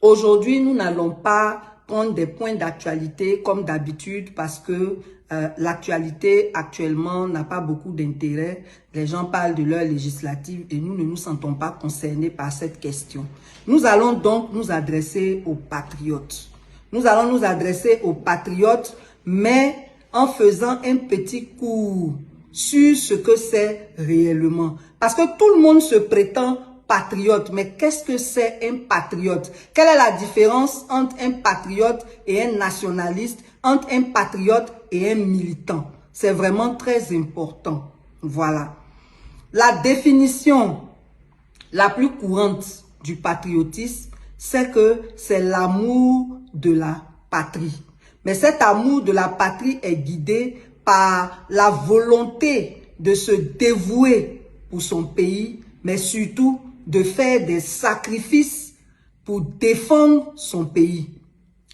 Aujourd'hui, nous n'allons pas prendre des points d'actualité comme d'habitude parce que l'actualité actuellement n'a pas beaucoup d'intérêt. Les gens parlent de leur législative et nous ne nous sentons pas concernés par cette question. Nous allons donc nous adresser aux patriotes. Nous allons nous adresser aux patriotes, mais en faisant un petit cours sur ce que c'est réellement. Parce que tout le monde se prétend patriote, mais qu'est-ce que c'est un patriote? Quelle est la différence entre un patriote et un nationaliste, entre un patriote et un militant? C'est vraiment très important. Voilà. La définition la plus courante du patriotisme, c'est que c'est l'amour de la patrie. Mais cet amour de la patrie est guidé par la volonté de se dévouer pour son pays, mais surtout de faire des sacrifices pour défendre son pays.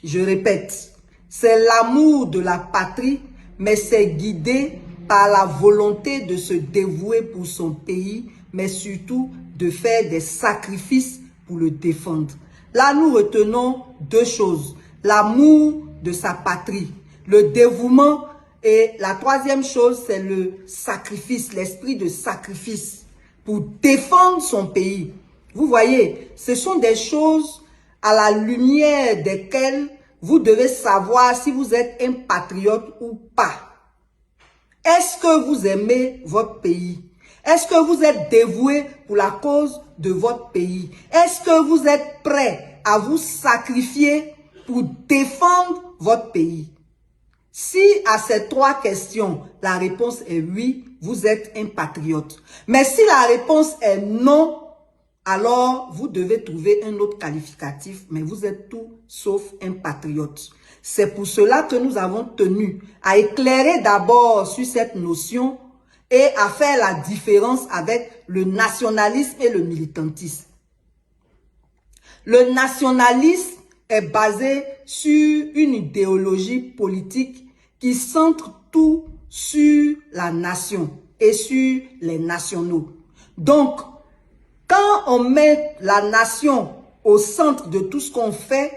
Je répète, c'est l'amour de la patrie, mais c'est guidé par la volonté de se dévouer pour son pays, mais surtout de faire des sacrifices pour le défendre. Là, nous retenons deux choses. L'amour de sa patrie, le dévouement, et la troisième chose, c'est le sacrifice, l'esprit de sacrifice pour défendre son pays. Vous voyez, ce sont des choses à la lumière desquelles vous devez savoir si vous êtes un patriote ou pas. Est-ce que vous aimez votre pays? Est-ce que vous êtes dévoué pour la cause de votre pays? Est-ce que vous êtes prêt à vous sacrifier pour défendre votre pays? Si à ces trois questions, la réponse est oui, vous êtes un patriote. Mais si la réponse est non, alors vous devez trouver un autre qualificatif, mais vous êtes tout sauf un patriote. C'est pour cela que nous avons tenu à éclairer d'abord sur cette notion et à faire la différence avec le nationalisme et le militantisme. Le nationalisme est basé sur une idéologie politique qui centre tout sur la nation et sur les nationaux. Donc, quand on met la nation au centre de tout ce qu'on fait,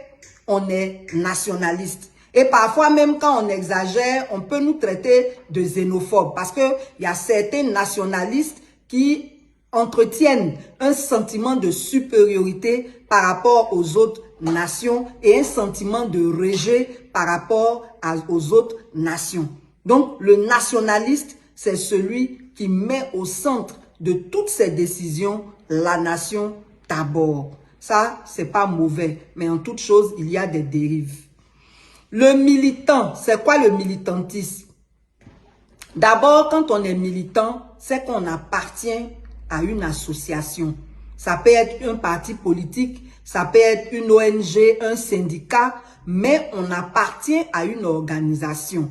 on est nationaliste. Et parfois, même quand on exagère, on peut nous traiter de xénophobes parce qu'il y a certains nationalistes qui entretiennent un sentiment de supériorité par rapport aux autres nations et un sentiment de rejet par rapport aux autres nations. Donc, le nationaliste, c'est celui qui met au centre de toutes ses décisions la nation d'abord. Ça, c'est pas mauvais, mais en toute chose, il y a des dérives. Le militant, c'est quoi le militantisme? D'abord, quand on est militant, c'est qu'on appartient à une association. Ça peut être un parti politique, ça peut être une ONG, un syndicat, mais on appartient à une organisation.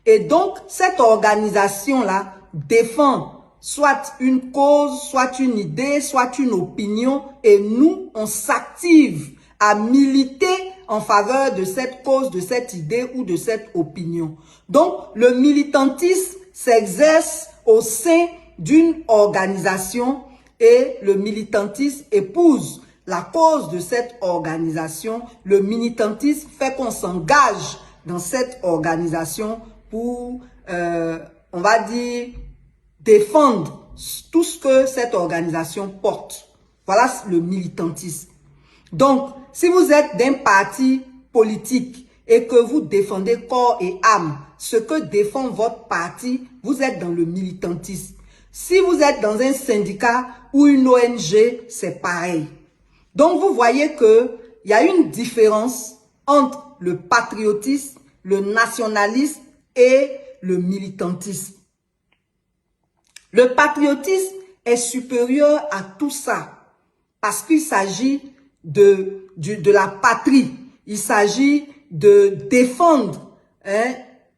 Et donc, cette organisation-là défend soit une cause, soit une idée, soit une opinion, et nous, on s'active à militer en faveur de cette cause, de cette idée ou de cette opinion. Donc, le militantisme s'exerce au sein d'une organisation et le militantisme épouse la cause de cette organisation. Le militantisme fait qu'on s'engage dans cette organisation pour, on va dire, défendre tout ce que cette organisation porte. Voilà le militantisme. Donc, si vous êtes d'un parti politique et que vous défendez corps et âme ce que défend votre parti, vous êtes dans le militantisme. Si vous êtes dans un syndicat ou une ONG, c'est pareil. Donc, vous voyez qu'il y a une différence entre le patriotisme, le nationalisme et le militantisme. Le patriotisme est supérieur à tout ça parce qu'il s'agit de la patrie. Il s'agit de défendre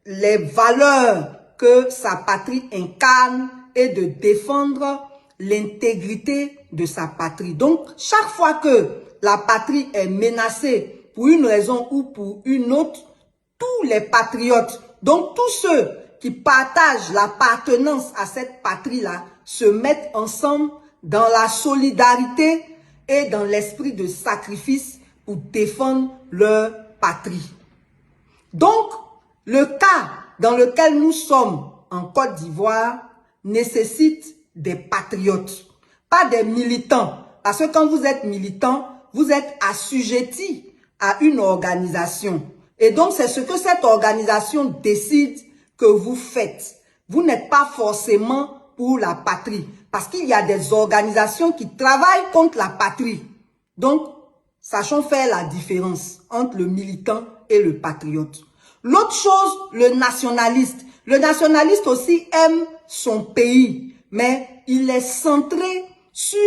les valeurs que sa patrie incarne et de défendre l'intégrité de sa patrie. Donc, chaque fois que la patrie est menacée pour une raison ou pour une autre, tous les patriotes, donc tous ceux qui partagent l'appartenance à cette patrie-là, se mettent ensemble dans la solidarité et dans l'esprit de sacrifice pour défendre leur patrie. Donc, le cas dans lequel nous sommes en Côte d'Ivoire nécessite des patriotes, pas des militants. Parce que quand vous êtes militant, vous êtes assujetti à une organisation. Et donc, c'est ce que cette organisation décide que vous faites. Vous n'êtes pas forcément pour la patrie. Parce qu'il y a des organisations qui travaillent contre la patrie. Donc, sachons faire la différence entre le militant et le patriote. L'autre chose, le nationaliste. Le nationaliste aussi aime son pays, mais il est centré sur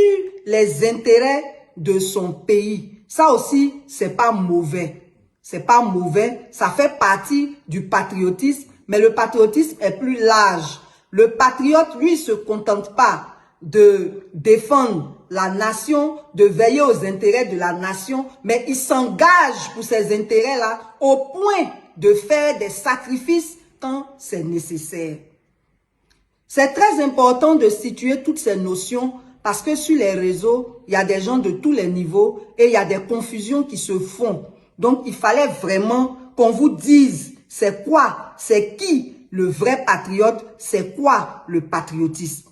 les intérêts de son pays. Ça aussi, c'est pas mauvais. C'est pas mauvais, ça fait partie du patriotisme, mais le patriotisme est plus large. Le patriote, lui, se contente pas de défendre la nation, de veiller aux intérêts de la nation, mais il s'engage pour ces intérêts-là au point de faire des sacrifices quand c'est nécessaire. C'est très important de situer toutes ces notions parce que sur les réseaux, il y a des gens de tous les niveaux et il y a des confusions qui se font. Donc, il fallait vraiment qu'on vous dise c'est quoi, c'est qui le vrai patriote, c'est quoi le patriotisme.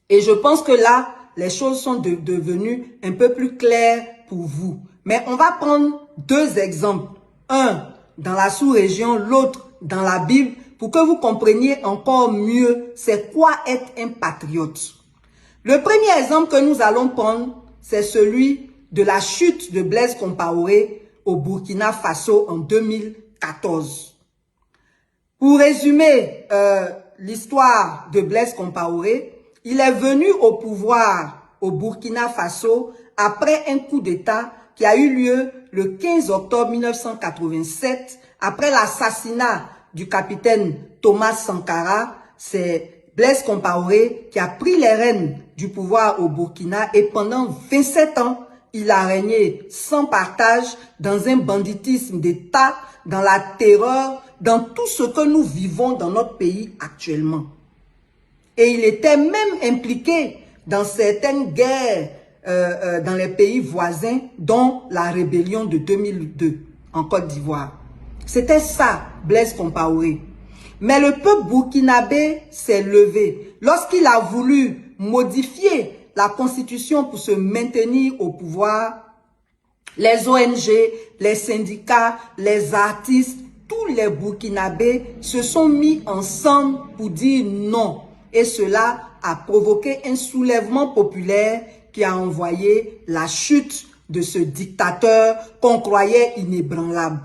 Et je pense que là, les choses sont devenues un peu plus claires pour vous. Mais on va prendre deux exemples. Un dans la sous-région, l'autre dans la Bible, pour que vous compreniez encore mieux c'est quoi être un patriote. Le premier exemple que nous allons prendre, c'est celui de la chute de Blaise Compaoré au Burkina Faso en 2014. Pour résumer l'histoire de Blaise Compaoré, il est venu au pouvoir au Burkina Faso après un coup d'État qui a eu lieu le 15 octobre 1987, après l'assassinat du capitaine Thomas Sankara. C'est Blaise Compaoré qui a pris les rênes du pouvoir au Burkina et pendant 27 ans, il a régné sans partage dans un banditisme d'État, dans la terreur, dans tout ce que nous vivons dans notre pays actuellement. Et il était même impliqué dans certaines guerres dans les pays voisins, dont la rébellion de 2002 en Côte d'Ivoire. C'était ça, Blaise Compaoré. Mais le peuple burkinabé s'est levé. Lorsqu'il a voulu modifier la constitution pour se maintenir au pouvoir, les ONG, les syndicats, les artistes, tous les burkinabés se sont mis ensemble pour dire non. Et cela a provoqué un soulèvement populaire qui a envoyé la chute de ce dictateur qu'on croyait inébranlable.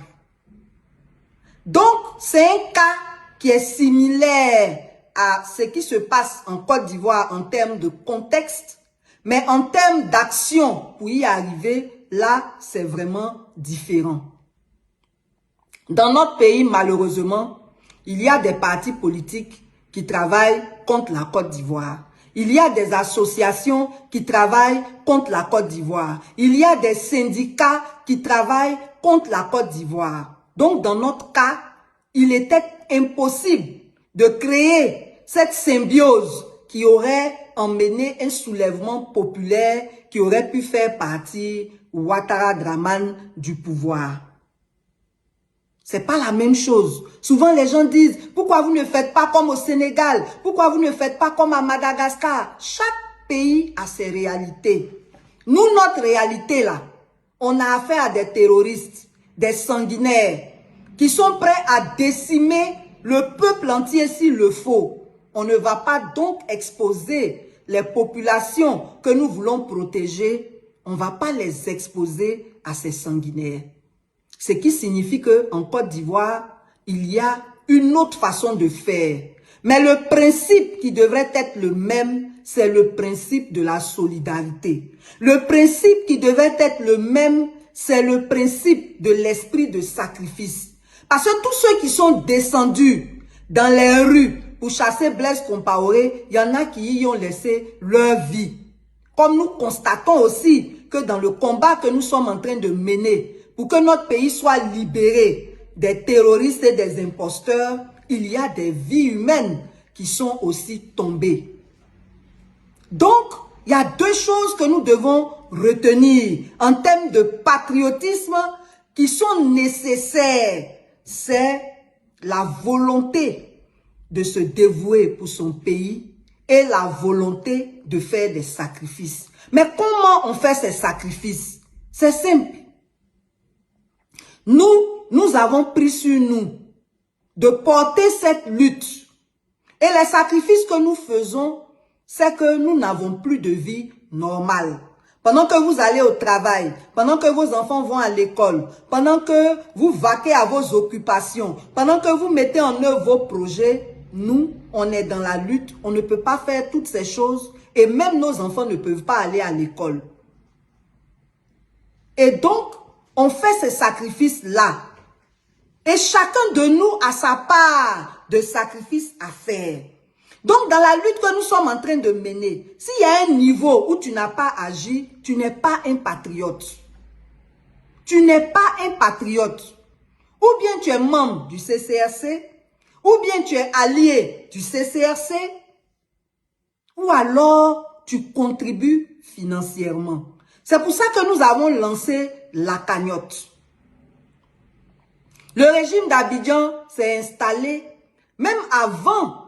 Donc, c'est un cas qui est similaire à ce qui se passe en Côte d'Ivoire en termes de contexte, mais en termes d'action pour y arriver, là, c'est vraiment différent. Dans notre pays, malheureusement, il y a des partis politiques qui travaillent contre la Côte d'Ivoire. Il y a des associations qui travaillent contre la Côte d'Ivoire. Il y a des syndicats qui travaillent contre la Côte d'Ivoire. Donc, dans notre cas, il était impossible de créer cette symbiose qui aurait emmené un soulèvement populaire qui aurait pu faire partir Ouattara Draman du pouvoir. C'est pas la même chose. Souvent, les gens disent, pourquoi vous ne faites pas comme au Sénégal? Pourquoi vous ne faites pas comme à Madagascar? Chaque pays a ses réalités. Nous, notre réalité là, on a affaire à des terroristes, des sanguinaires, qui sont prêts à décimer le peuple entier s'il le faut. On ne va pas donc exposer les populations que nous voulons protéger. On ne va pas les exposer à ces sanguinaires. Ce qui signifie qu'en Côte d'Ivoire, il y a une autre façon de faire. Mais le principe qui devrait être le même, c'est le principe de la solidarité. Le principe qui devrait être le même, c'est le principe de l'esprit de sacrifice. Parce que tous ceux qui sont descendus dans les rues pour chasser Blaise Compaoré, il y en a qui y ont laissé leur vie. Comme nous constatons aussi que dans le combat que nous sommes en train de mener, pour que notre pays soit libéré des terroristes et des imposteurs, il y a des vies humaines qui sont aussi tombées. Donc, il y a deux choses que nous devons retenir en termes de patriotisme qui sont nécessaires. C'est la volonté de se dévouer pour son pays et la volonté de faire des sacrifices. Mais comment on fait ces sacrifices? C'est simple. Nous avons pris sur nous de porter cette lutte. Et les sacrifices que nous faisons, c'est que nous n'avons plus de vie normale. Pendant que vous allez au travail, pendant que vos enfants vont à l'école, pendant que vous vaquez à vos occupations, pendant que vous mettez en œuvre vos projets, nous, on est dans la lutte, on ne peut pas faire toutes ces choses et même nos enfants ne peuvent pas aller à l'école. Et donc, on fait ces sacrifices-là. Et chacun de nous a sa part de sacrifice à faire. Donc, dans la lutte que nous sommes en train de mener, s'il y a un niveau où tu n'as pas agi, tu n'es pas un patriote. Tu n'es pas un patriote. Ou bien tu es membre du CCRC, ou bien tu es allié du CCRC, ou alors tu contribues financièrement. C'est pour ça que nous avons lancé la cagnotte. Le régime d'Abidjan s'est installé même avant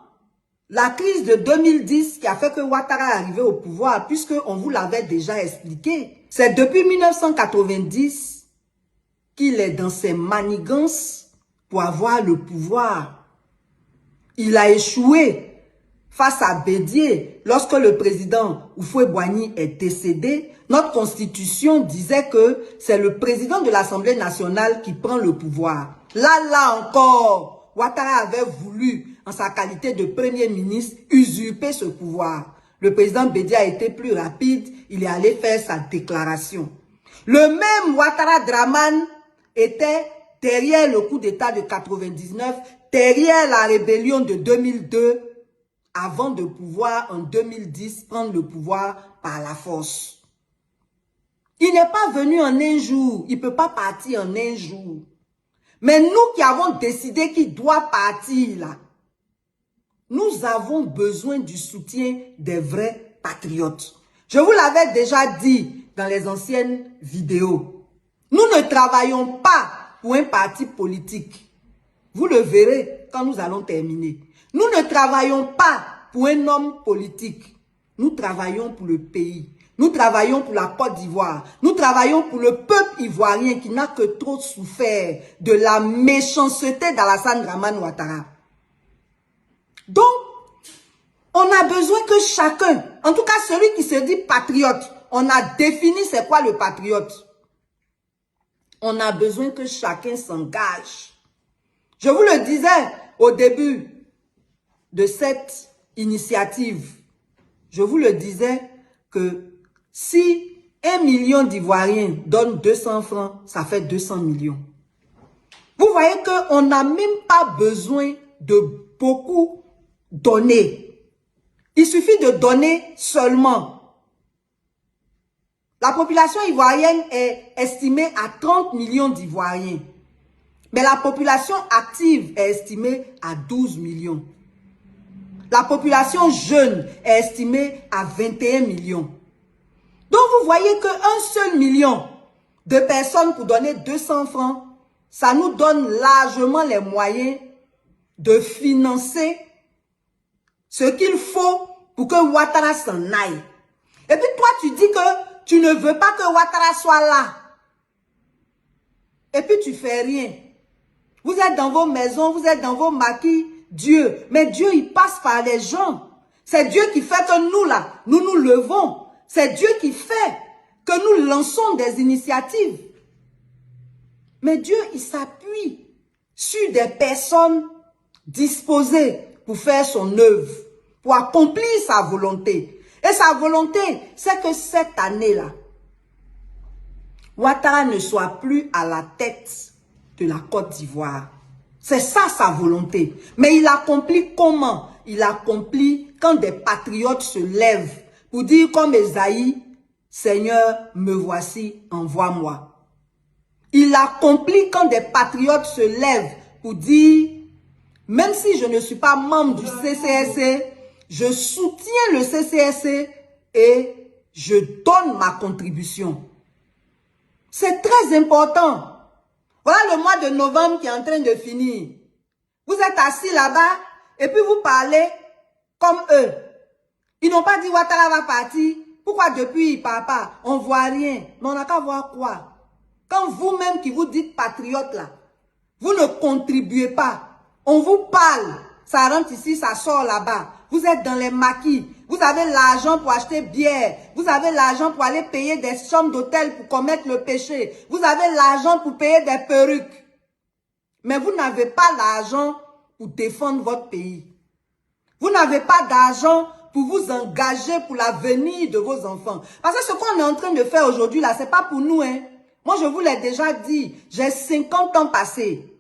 la crise de 2010 qui a fait que Ouattara est arrivé au pouvoir, puisqu'on vous l'avait déjà expliqué. C'est depuis 1990 qu'il est dans ses manigances pour avoir le pouvoir. Il a échoué face à Bédié. Lorsque le président Houphouët-Boigny est décédé, notre constitution disait que c'est le président de l'Assemblée nationale qui prend le pouvoir. Là encore, Ouattara avait voulu, en sa qualité de premier ministre, usurper ce pouvoir. Le président Bédié a été plus rapide, il est allé faire sa déclaration. Le même Ouattara Draman était derrière le coup d'État de 99, derrière la rébellion de 2002, avant de pouvoir, en 2010, prendre le pouvoir par la force. Il n'est pas venu en un jour, il ne peut pas partir en un jour. Mais nous qui avons décidé qu'il doit partir là, nous avons besoin du soutien des vrais patriotes. Je vous l'avais déjà dit dans les anciennes vidéos. Nous ne travaillons pas pour un parti politique. Vous le verrez quand nous allons terminer. Nous ne travaillons pas pour un homme politique. Nous travaillons pour le pays. Nous travaillons pour la Côte d'Ivoire. Nous travaillons pour le peuple ivoirien qui n'a que trop souffert de la méchanceté d'Alassane Dramane Ouattara. Donc, on a besoin que chacun, en tout cas celui qui se dit patriote, on a défini c'est quoi le patriote. On a besoin que chacun s'engage. Je vous le disais au début de cette initiative, je vous le disais que si 1 million d'Ivoiriens donnent 200 francs, ça fait 200 millions. Vous voyez qu'on n'a même pas besoin de beaucoup donner. Il suffit de donner seulement. La population ivoirienne est estimée à 30 millions d'Ivoiriens. Mais la population active est estimée à 12 millions. La population jeune est estimée à 21 millions. Donc vous voyez qu'un seul million de personnes pour donner 200 francs, ça nous donne largement les moyens de financer ce qu'il faut pour que Ouattara s'en aille. Et puis toi tu dis que tu ne veux pas que Ouattara soit là. Et puis tu fais rien. Vous êtes dans vos maisons, vous êtes dans vos maquis. Dieu, mais Dieu il passe par les gens. C'est Dieu qui fait que nous là, nous nous levons. C'est Dieu qui fait que nous lançons des initiatives. Mais Dieu il s'appuie sur des personnes disposées pour faire son œuvre, pour accomplir sa volonté. Et sa volonté, c'est que cette année-là, Ouattara ne soit plus à la tête de la Côte d'Ivoire. C'est ça sa volonté. Mais il accomplit comment? Il accomplit quand des patriotes se lèvent pour dire comme Esaïe, Seigneur, me voici, envoie-moi. Il accomplit quand des patriotes se lèvent pour dire, même si je ne suis pas membre du CCRC, je soutiens le CCRC et je donne ma contribution. C'est très important. Voilà le mois de novembre qui est en train de finir. Vous êtes assis là-bas et puis vous parlez comme eux. Ils n'ont pas dit Ouattara va partir. Pourquoi depuis il ne part pas? On ne voit rien. Mais on n'a qu'à voir quoi? Quand vous-même qui vous dites patriote là, vous ne contribuez pas. On vous parle. Ça rentre ici, ça sort là-bas. Vous êtes dans les maquis. Vous avez l'argent pour acheter bière. Vous avez l'argent pour aller payer des chambres d'hôtel pour commettre le péché. Vous avez l'argent pour payer des perruques. Mais vous n'avez pas l'argent pour défendre votre pays. Vous n'avez pas d'argent pour vous engager pour l'avenir de vos enfants. Parce que ce qu'on est en train de faire aujourd'hui là, c'est pas pour nous, hein. Moi, je vous l'ai déjà dit, j'ai 50 ans passés.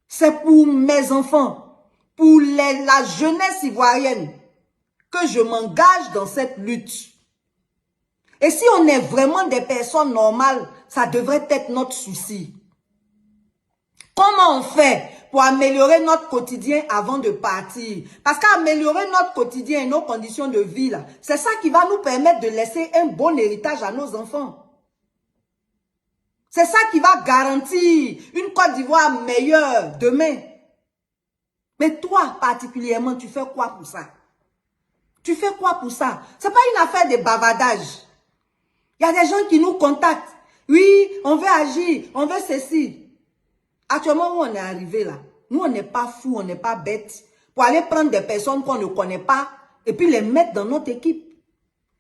C'est pour mes enfants, pour la jeunesse ivoirienne, que je m'engage dans cette lutte. Et si on est vraiment des personnes normales, ça devrait être notre souci. Comment on fait pour améliorer notre quotidien avant de partir? Parce qu'améliorer notre quotidien et nos conditions de vie, c'est ça qui va nous permettre de laisser un bon héritage à nos enfants. C'est ça qui va garantir une Côte d'Ivoire meilleure demain. Mais toi, particulièrement, tu fais quoi pour ça? Tu fais quoi pour ça? Ce n'est pas une affaire de bavardage. Il y a des gens qui nous contactent. Oui, on veut agir, on veut ceci. Actuellement, où on est arrivé là, nous, on n'est pas fous, on n'est pas bêtes pour aller prendre des personnes qu'on ne connaît pas et puis les mettre dans notre équipe.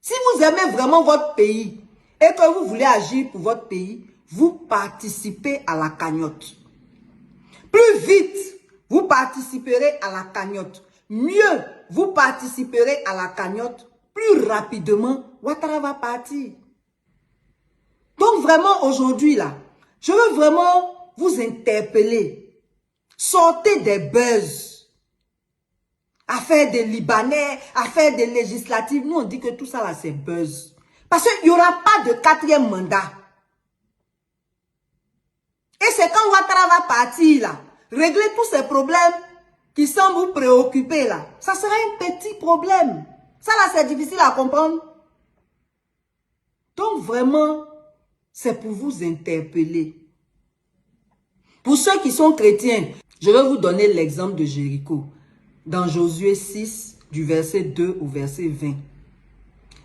Si vous aimez vraiment votre pays et que vous voulez agir pour votre pays, vous participez à la cagnotte. Plus vite, vous participerez à la cagnotte. Mieux, vous participerez à la cagnotte. Plus rapidement, Ouattara va partir. Donc vraiment, aujourd'hui, là, je veux vraiment vous interpeller. Sortez des buzz. Affaire des Libanais, affaire des législatives. Nous, on dit que tout ça, là, c'est buzz. Parce qu'il n'y aura pas de 4e mandat. Et c'est quand Ouattara va partir, là, régler tous ces problèmes qui semblent vous préoccuper, là. Ça sera un petit problème. Ça, là, c'est difficile à comprendre. Donc, vraiment, c'est pour vous interpeller. Pour ceux qui sont chrétiens, je vais vous donner l'exemple de Jéricho. Dans Josué 6, du verset 2 au verset 20.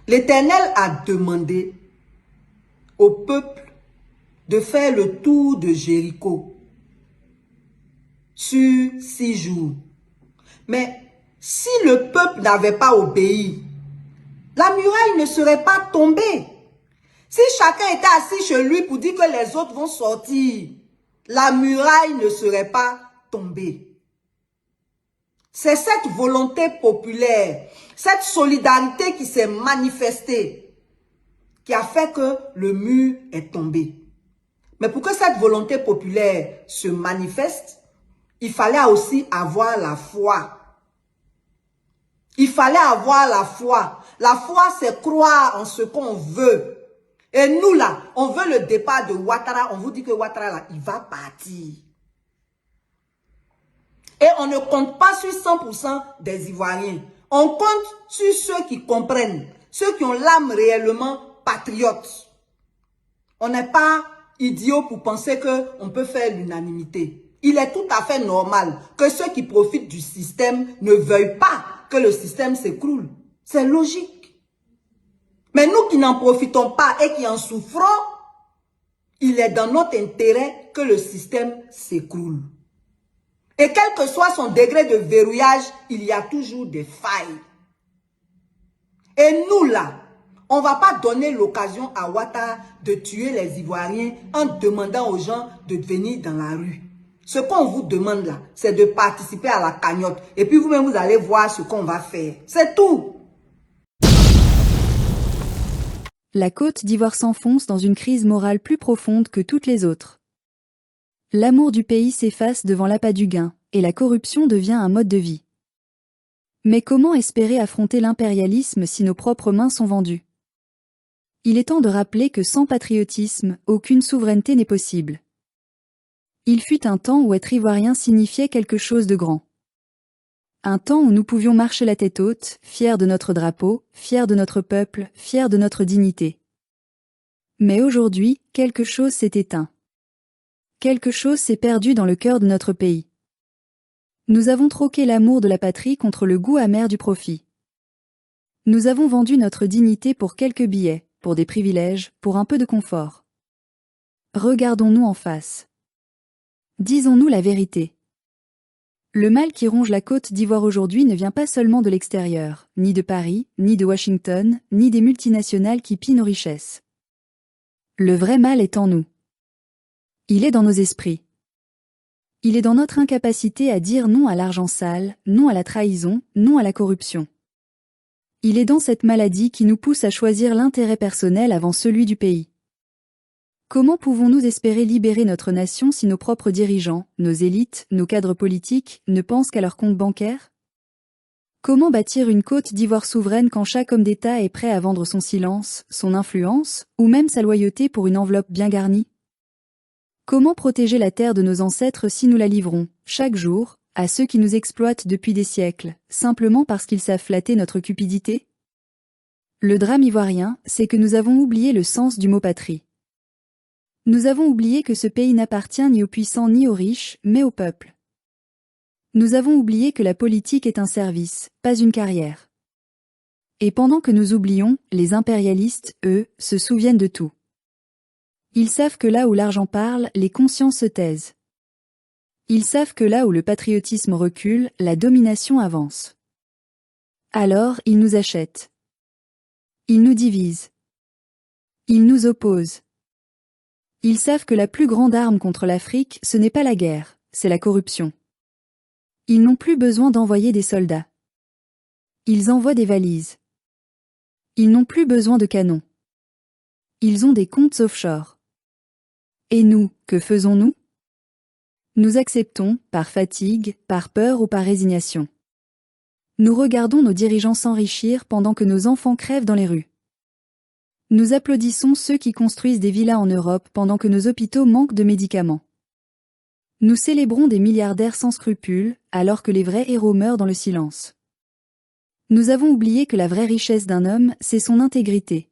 L'Éternel a demandé au peuple de faire le tour de Jéricho sur 6 jours. Mais si le peuple n'avait pas obéi, la muraille ne serait pas tombée. Si chacun était assis chez lui pour dire que les autres vont sortir, la muraille ne serait pas tombée. C'est cette volonté populaire, cette solidarité qui s'est manifestée, qui a fait que le mur est tombé. Mais pour que cette volonté populaire se manifeste, il fallait aussi avoir la foi. Il fallait avoir la foi. La foi, c'est croire en ce qu'on veut. Et nous, là, on veut le départ de Ouattara. On vous dit que Ouattara, là, il va partir. Et on ne compte pas sur 100% des Ivoiriens. On compte sur ceux qui comprennent, ceux qui ont l'âme réellement patriote. On n'est pas idiot pour penser qu'on peut faire l'unanimité. Il est tout à fait normal que ceux qui profitent du système ne veuillent pas que le système s'écroule. C'est logique. Mais nous qui n'en profitons pas et qui en souffrons, il est dans notre intérêt que le système s'écroule. Et quel que soit son degré de verrouillage, il y a toujours des failles. Et nous là, on ne va pas donner l'occasion à Ouattara de tuer les Ivoiriens en demandant aux gens de venir dans la rue. Ce qu'on vous demande là, c'est de participer à la cagnotte. Et puis vous-même, vous allez voir ce qu'on va faire. C'est tout. La Côte d'Ivoire s'enfonce dans une crise morale plus profonde que toutes les autres. L'amour du pays s'efface devant l'appât du gain, et la corruption devient un mode de vie. Mais comment espérer affronter l'impérialisme si nos propres mains sont vendues? Il est temps de rappeler que sans patriotisme, aucune souveraineté n'est possible. Il fut un temps où être ivoirien signifiait quelque chose de grand. Un temps où nous pouvions marcher la tête haute, fiers de notre drapeau, fiers de notre peuple, fiers de notre dignité. Mais aujourd'hui, quelque chose s'est éteint. Quelque chose s'est perdu dans le cœur de notre pays. Nous avons troqué l'amour de la patrie contre le goût amer du profit. Nous avons vendu notre dignité pour quelques billets, pour des privilèges, pour un peu de confort. Regardons-nous en face. Disons-nous la vérité. Le mal qui ronge la Côte d'Ivoire aujourd'hui ne vient pas seulement de l'extérieur, ni de Paris, ni de Washington, ni des multinationales qui pillent nos richesses. Le vrai mal est en nous. Il est dans nos esprits. Il est dans notre incapacité à dire non à l'argent sale, non à la trahison, non à la corruption. Il est dans cette maladie qui nous pousse à choisir l'intérêt personnel avant celui du pays. Comment pouvons-nous espérer libérer notre nation si nos propres dirigeants, nos élites, nos cadres politiques ne pensent qu'à leur compte bancaire? Comment bâtir une Côte d'Ivoire souveraine quand chaque homme d'État est prêt à vendre son silence, son influence, ou même sa loyauté pour une enveloppe bien garnie? Comment protéger la terre de nos ancêtres si nous la livrons, chaque jour, à ceux qui nous exploitent depuis des siècles, simplement parce qu'ils savent flatter notre cupidité? Le drame ivoirien, c'est que nous avons oublié le sens du mot patrie. Nous avons oublié que ce pays n'appartient ni aux puissants ni aux riches, mais au peuple. Nous avons oublié que la politique est un service, pas une carrière. Et pendant que nous oublions, les impérialistes, eux, se souviennent de tout. Ils savent que là où l'argent parle, les consciences se taisent. Ils savent que là où le patriotisme recule, la domination avance. Alors, ils nous achètent. Ils nous divisent. Ils nous opposent. Ils savent que la plus grande arme contre l'Afrique, ce n'est pas la guerre, c'est la corruption. Ils n'ont plus besoin d'envoyer des soldats. Ils envoient des valises. Ils n'ont plus besoin de canons. Ils ont des comptes offshore. Et nous, que faisons-nous? Nous acceptons, par fatigue, par peur ou par résignation. Nous regardons nos dirigeants s'enrichir pendant que nos enfants crèvent dans les rues. Nous applaudissons ceux qui construisent des villas en Europe pendant que nos hôpitaux manquent de médicaments. Nous célébrons des milliardaires sans scrupules, alors que les vrais héros meurent dans le silence. Nous avons oublié que la vraie richesse d'un homme, c'est son intégrité.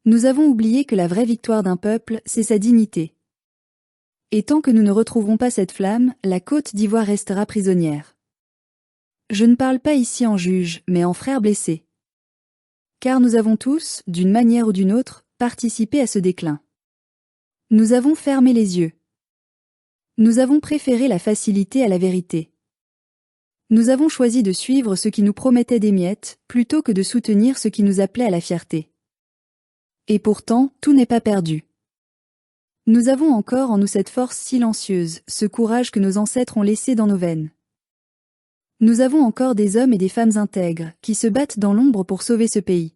Nous avons oublié que la vraie victoire d'un peuple, c'est sa dignité. Et tant que nous ne retrouverons pas cette flamme, la Côte d'Ivoire restera prisonnière. Je ne parle pas ici en juge, mais en frère blessé. Car nous avons tous, d'une manière ou d'une autre, participé à ce déclin. Nous avons fermé les yeux. Nous avons préféré la facilité à la vérité. Nous avons choisi de suivre ce qui nous promettait des miettes, plutôt que de soutenir ce qui nous appelait à la fierté. Et pourtant, tout n'est pas perdu. Nous avons encore en nous cette force silencieuse, ce courage que nos ancêtres ont laissé dans nos veines. Nous avons encore des hommes et des femmes intègres, qui se battent dans l'ombre pour sauver ce pays.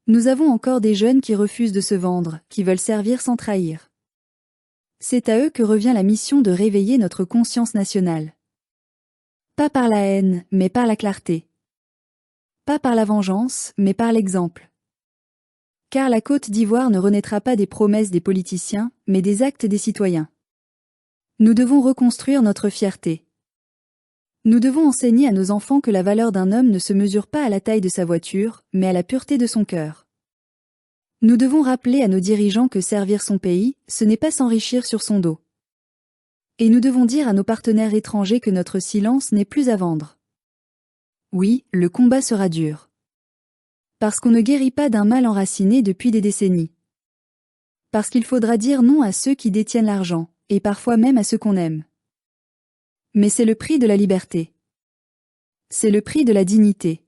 Nous avons encore des jeunes qui refusent de se vendre, qui veulent servir sans trahir. C'est à eux que revient la mission de réveiller notre conscience nationale. Pas par la haine, mais par la clarté. Pas par la vengeance, mais par l'exemple. Car la Côte d'Ivoire ne renaîtra pas des promesses des politiciens, mais des actes des citoyens. Nous devons reconstruire notre fierté. Nous devons enseigner à nos enfants que la valeur d'un homme ne se mesure pas à la taille de sa voiture, mais à la pureté de son cœur. Nous devons rappeler à nos dirigeants que servir son pays, ce n'est pas s'enrichir sur son dos. Et nous devons dire à nos partenaires étrangers que notre silence n'est plus à vendre. Oui, le combat sera dur. Parce qu'on ne guérit pas d'un mal enraciné depuis des décennies. Parce qu'il faudra dire non à ceux qui détiennent l'argent, et parfois même à ceux qu'on aime. Mais c'est le prix de la liberté. C'est le prix de la dignité.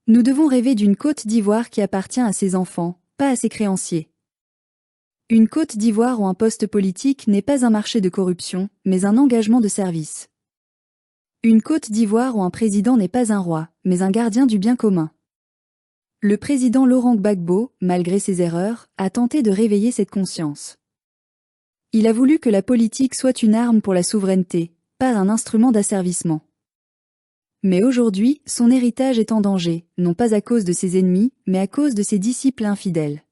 Nous devons rêver d'une Côte d'Ivoire qui appartient à ses enfants, pas à ses créanciers. Une Côte d'Ivoire où un poste politique n'est pas un marché de corruption, mais un engagement de service. Une Côte d'Ivoire où un président n'est pas un roi, mais un gardien du bien commun. Le président Laurent Gbagbo, malgré ses erreurs, a tenté de réveiller cette conscience. Il a voulu que la politique soit une arme pour la souveraineté, pas un instrument d'asservissement. Mais aujourd'hui, son héritage est en danger, non pas à cause de ses ennemis, mais à cause de ses disciples infidèles.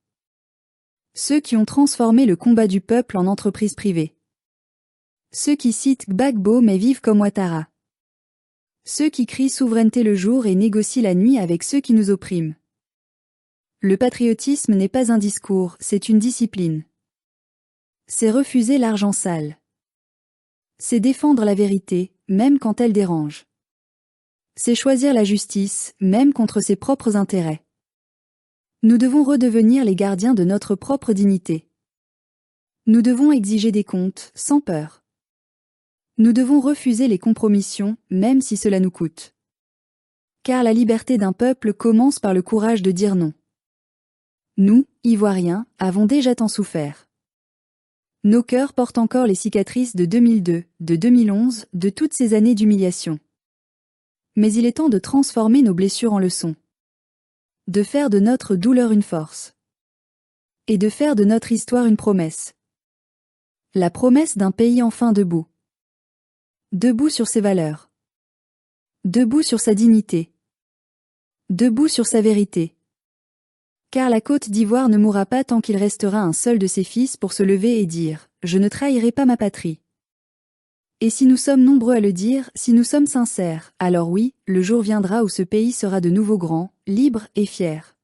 Ceux qui ont transformé le combat du peuple en entreprise privée. Ceux qui citent Gbagbo mais vivent comme Ouattara. ceux qui crient souveraineté le jour et négocient la nuit avec ceux qui nous oppriment. Le patriotisme n'est pas un discours, c'est une discipline. C'est refuser l'argent sale. C'est défendre la vérité, même quand elle dérange. C'est choisir la justice, même contre ses propres intérêts. Nous devons redevenir les gardiens de notre propre dignité. Nous devons exiger des comptes, sans peur. Nous devons refuser les compromissions, même si cela nous coûte. Car la liberté d'un peuple commence par le courage de dire non. Nous, Ivoiriens, avons déjà tant souffert. Nos cœurs portent encore les cicatrices de 2002, de 2011, de toutes ces années d'humiliation. Mais il est temps de transformer nos blessures en leçons. De faire de notre douleur une force. Et de faire de notre histoire une promesse. La promesse d'un pays enfin debout. Debout sur ses valeurs. Debout sur sa dignité. Debout sur sa vérité. Car la Côte d'Ivoire ne mourra pas tant qu'il restera un seul de ses fils pour se lever et dire « Je ne trahirai pas ma patrie ». Et si nous sommes nombreux à le dire, si nous sommes sincères, alors oui, le jour viendra où ce pays sera de nouveau grand, libre et fier.